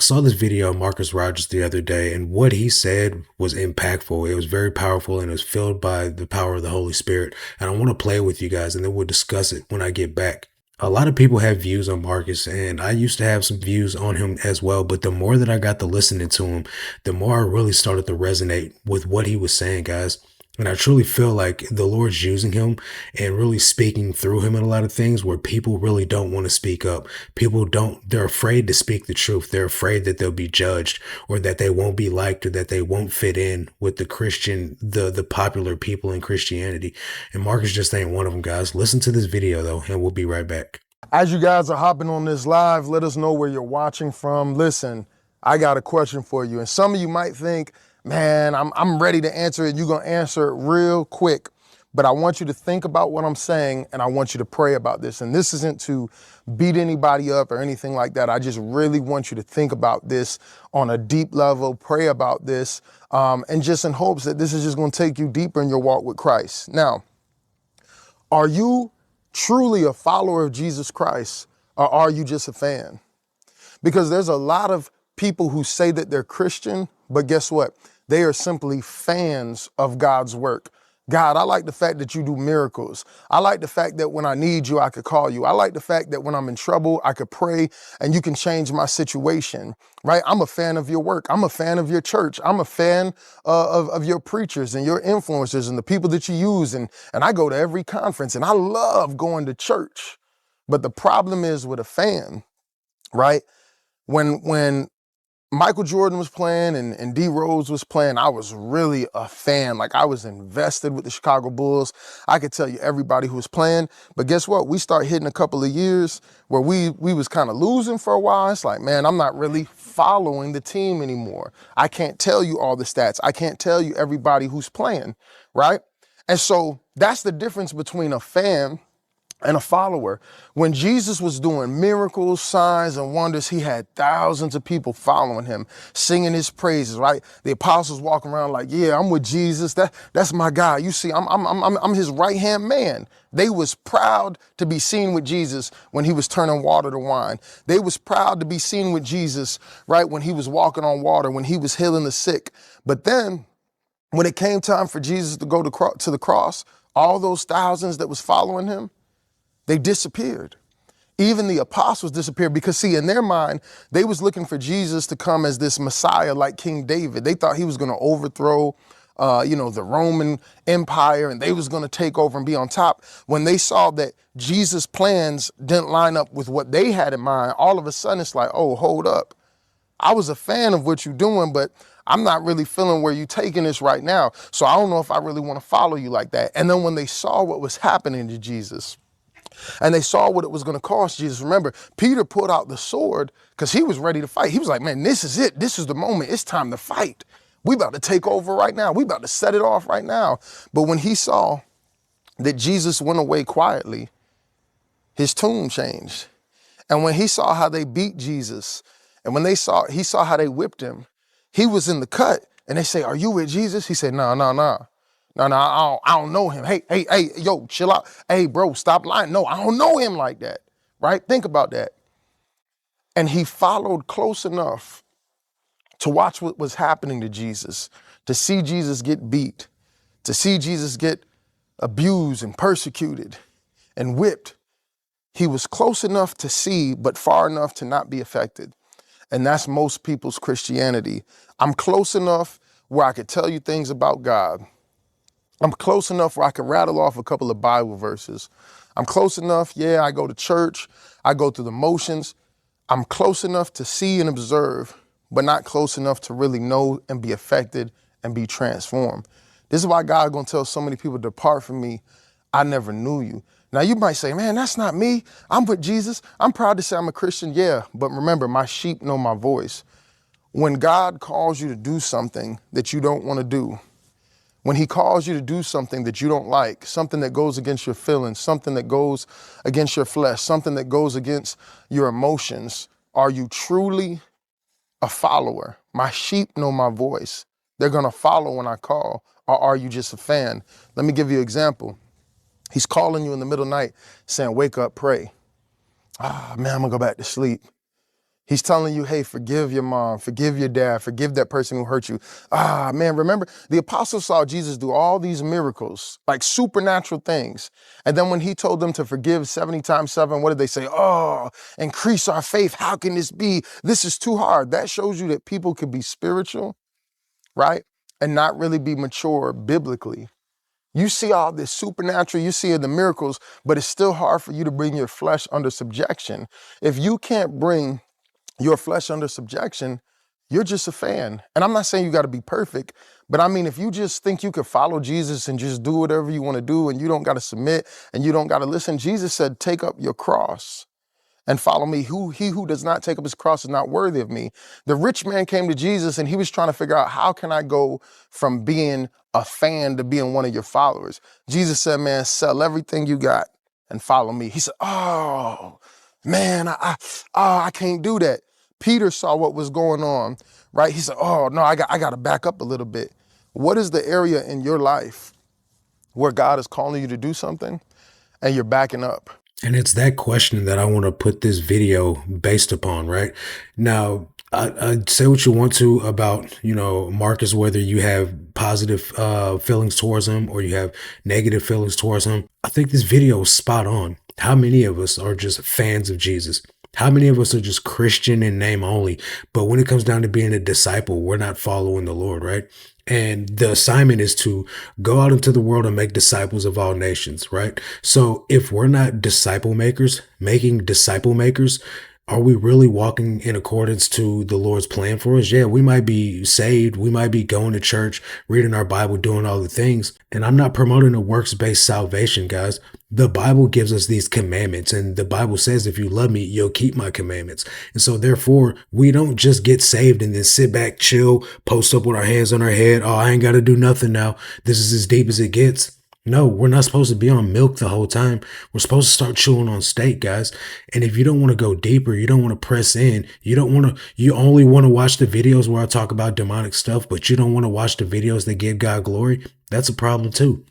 saw this video of Marcus Rogers the other day, and what he said was impactful. It was very powerful and it was filled by the power of the Holy Spirit. And I want to play it with you guys, and then we'll discuss it when I get back. A lot of people have views on Marcus, and I used to have some views on him as well. But the more that I got to listening to him, the more I really started to resonate with what he was saying, guys. And I truly feel like the Lord's using him and really speaking through him in a lot of things where people really don't want to speak up. People don't, they're afraid to speak the truth. They're afraid that they'll be judged or that they won't be liked or that they won't fit in with the popular people in Christianity. And Marcus just ain't one of them, guys. Listen to this video though, and we'll be right back. As you guys are hopping on this live, let us know where you're watching from. Listen, I got a question for you. And some of you might think, man, I'm ready to answer it. You're going to answer it real quick. But I want you to think about what I'm saying, and I want you to pray about this. And this isn't to beat anybody up or anything like that. I just really want you to think about this on a deep level, pray about this, and just in hopes that this is just going to take you deeper in your walk with Christ. Now, are you truly a follower of Jesus Christ, or are you just a fan? Because there's a lot of people who say that they're Christian, but guess what? They are simply fans of God's work. God, I like the fact that you do miracles. I like the fact that when I need you, I could call you. I like the fact that when I'm in trouble, I could pray and you can change my situation, right? I'm a fan of your work. I'm a fan of your church. I'm a fan of your preachers and your influencers and the people that you use. And I go to every conference and I love going to church. But the problem is with a fan, right? When Michael Jordan was playing and D Rose was playing, I was really a fan. Like I was invested with the Chicago Bulls. I could tell you everybody who was playing. But guess what? We start hitting a couple of years where we was kind of losing for a while. It's like, man, I'm not really following the team anymore. I can't tell you all the stats. I can't tell you everybody who's playing, right? And so that's the difference between a fan and a follower. When Jesus was doing miracles, signs, and wonders, he had thousands of people following him, singing his praises, right? The apostles walking around like, yeah, I'm with Jesus. That's my guy. You see, I'm his right-hand man. They was proud to be seen with Jesus when he was turning water to wine. They was proud to be seen with Jesus, right, when he was walking on water, when he was healing the sick. But then when it came time for Jesus to go to the cross, all those thousands that was following him, they disappeared. Even the apostles disappeared because, see, in their mind, they was looking for Jesus to come as this Messiah like King David. They thought he was going to overthrow, the Roman Empire, and they was going to take over and be on top. When they saw that Jesus' plans didn't line up with what they had in mind, all of a sudden it's like, oh, hold up. I was a fan of what you're doing, but I'm not really feeling where you're taking this right now. So I don't know if I really want to follow you like that. And then when they saw what was happening to Jesus, and they saw what it was going to cost Jesus. Remember, Peter pulled out the sword because he was ready to fight. He was like, man, this is it. This is the moment. It's time to fight. We about to take over right now. We about to set it off right now. But when he saw that Jesus went away quietly, his tune changed. And when he saw how they beat Jesus, and when he saw how they whipped him, he was in the cut. And they say, are you with Jesus? He said, no. No, I don't know him. Hey, yo, chill out. Hey, bro, stop lying. No, I don't know him like that, right? Think about that. And he followed close enough to watch what was happening to Jesus, to see Jesus get beat, to see Jesus get abused and persecuted and whipped. He was close enough to see, but far enough to not be affected. And that's most people's Christianity. I'm close enough where I could tell you things about God. I'm close enough where I can rattle off a couple of Bible verses. I'm close enough, yeah, I go to church, I go through the motions. I'm close enough to see and observe, but not close enough to really know and be affected and be transformed. This is why God is going to tell so many people, depart from me, I never knew you. Now you might say, man, that's not me. I'm with Jesus. I'm proud to say I'm a Christian. Yeah, but remember, my sheep know my voice. When God calls you to do something that you don't want to do, when he calls you to do something that you don't like, something that goes against your feelings, something that goes against your flesh, something that goes against your emotions, are you truly a follower? My sheep know my voice. They're going to follow when I call. Or are you just a fan? Let me give you an example. He's calling you in the middle of the night saying, wake up, pray. Man, I'm going to go back to sleep. He's telling you, hey, forgive your mom, forgive your dad, forgive that person who hurt you. Ah, man, remember the apostles saw Jesus do all these miracles, like supernatural things. And then when he told them to forgive 70 times seven, what did they say? Oh, increase our faith. How can this be? This is too hard. That shows you that people can be spiritual, right? And not really be mature biblically. You see all this supernatural, you see the miracles, but it's still hard for you to bring your flesh under subjection. If you can't bring your flesh under subjection, you're just a fan. And I'm not saying you got to be perfect, but I mean, if you just think you could follow Jesus and just do whatever you want to do and you don't got to submit and you don't got to listen, Jesus said, take up your cross and follow me. He who does not take up his cross is not worthy of me. The rich man came to Jesus and he was trying to figure out, how can I go from being a fan to being one of your followers? Jesus said, man, sell everything you got and follow me. He said, oh, man, I can't do that. Peter saw what was going on, right? He said, oh, no, I got to back up a little bit. What is the area in your life where God is calling you to do something and you're backing up? And it's that question that I want to put this video based upon, right? Now, I say what you want to about, Marcus, whether you have positive feelings towards him or you have negative feelings towards him. I think this video is spot on. How many of us are just fans of Jesus? How many of us are just Christian in name only? But when it comes down to being a disciple, we're not following the Lord, right? And the assignment is to go out into the world and make disciples of all nations, right? So if we're not disciple makers, making disciple makers, are we really walking in accordance to the Lord's plan for us? Yeah, we might be saved. We might be going to church, reading our Bible, doing all the things. And I'm not promoting a works-based salvation, guys. The Bible gives us these commandments, and the Bible says, if you love me, you'll keep my commandments. And so therefore, we don't just get saved and then sit back, chill, post up with our hands on our head. Oh, I ain't got to do nothing now. This is as deep as it gets. No, we're not supposed to be on milk the whole time. We're supposed to start chewing on steak, guys. And if you don't want to go deeper, you don't want to press in, you only want to watch the videos where I talk about demonic stuff, but you don't want to watch the videos that give God glory, that's a problem too.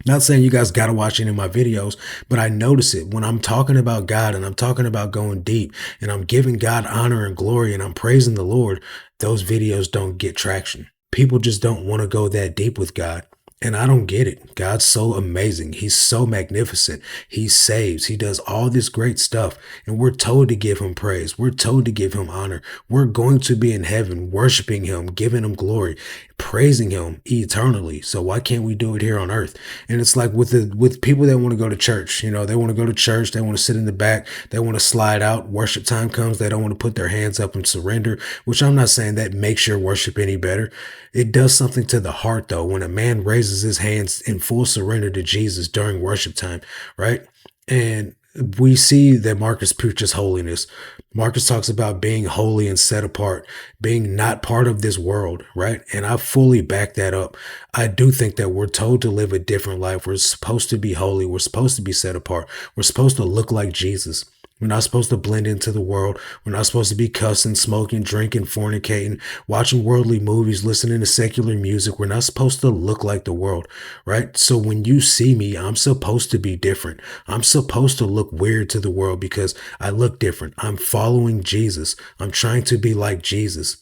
Not saying you guys got to watch any of my videos, but I notice it when I'm talking about God and I'm talking about going deep and I'm giving God honor and glory and I'm praising the Lord, those videos don't get traction. People just don't want to go that deep with God. And I don't get it. God's so amazing. He's so magnificent. He saves. He does all this great stuff. And we're told to give him praise. We're told to give him honor. We're going to be in heaven worshiping him, giving him glory, praising him eternally. So why can't we do it here on earth? And it's like with people that want to go to church, they want to go to church. They want to sit in the back. They want to slide out. Worship time comes. They don't want to put their hands up and surrender, which I'm not saying that makes your worship any better. It does something to the heart, though, when a man raises his hands in full surrender to Jesus during worship time, right? And we see that Marcus preaches holiness. Marcus talks about being holy and set apart, being not part of this world, right? And I fully back that up. I do think that we're told to live a different life. We're supposed to be holy. We're supposed to be set apart. We're supposed to look like Jesus. We're not supposed to blend into the world. We're not supposed to be cussing, smoking, drinking, fornicating, watching worldly movies, listening to secular music. We're not supposed to look like the world, right? So when you see me, I'm supposed to be different. I'm supposed to look weird to the world because I look different. I'm following Jesus. I'm trying to be like Jesus.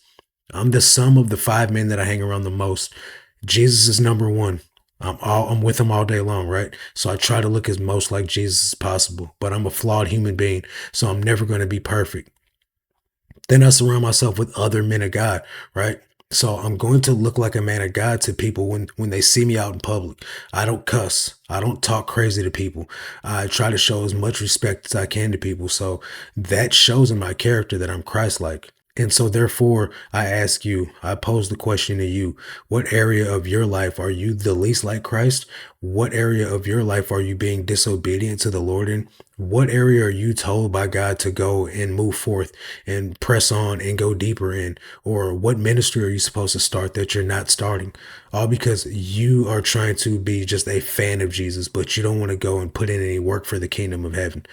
I'm the sum of the five men that I hang around the most. Jesus is number one. I'm with him all day long, right? So I try to look as most like Jesus as possible, but I'm a flawed human being, so I'm never going to be perfect. Then I surround myself with other men of God, right? So I'm going to look like a man of God to people when they see me out in public. I don't cuss. I don't talk crazy to people. I try to show as much respect as I can to people. So that shows in my character that I'm Christ-like. And so therefore, I pose the question to you, what area of your life are you the least like Christ? What area of your life are you being disobedient to the Lord in? What area are you told by God to go and move forth and press on and go deeper in? Or what ministry are you supposed to start that you're not starting? All because you are trying to be just a fan of Jesus, but you don't want to go and put in any work for the kingdom of heaven.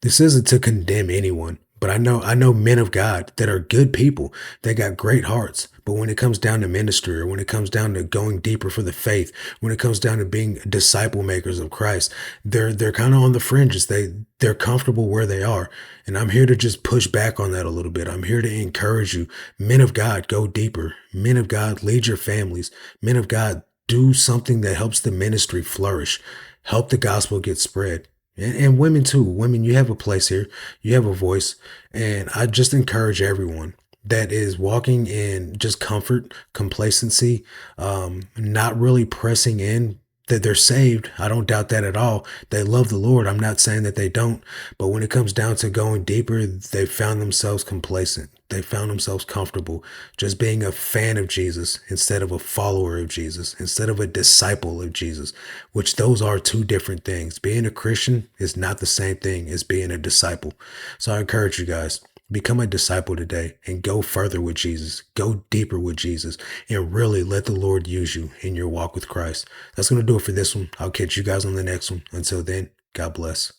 This isn't to condemn anyone, But I know men of God that are good people. They got great hearts. But when it comes down to ministry, or when it comes down to going deeper for the faith, when it comes down to being disciple makers of Christ, they're kind of on the fringes. They're comfortable where they are. And I'm here to just push back on that a little bit. I'm here to encourage you. Men of God, go deeper. Men of God, lead your families. Men of God, do something that helps the ministry flourish. Help the gospel get spread. And women too. Women, you have a place here. You have a voice. And I just encourage everyone that is walking in just comfort, complacency, not really pressing in, that they're saved. I don't doubt that at all. They love the Lord. I'm not saying that they don't. But when it comes down to going deeper, they found themselves complacent. They found themselves comfortable just being a fan of Jesus instead of a follower of Jesus, instead of a disciple of Jesus, which those are two different things. Being a Christian is not the same thing as being a disciple. So I encourage you guys, become a disciple today and go further with Jesus. Go deeper with Jesus and really let the Lord use you in your walk with Christ. That's going to do it for this one. I'll catch you guys on the next one. Until then, God bless.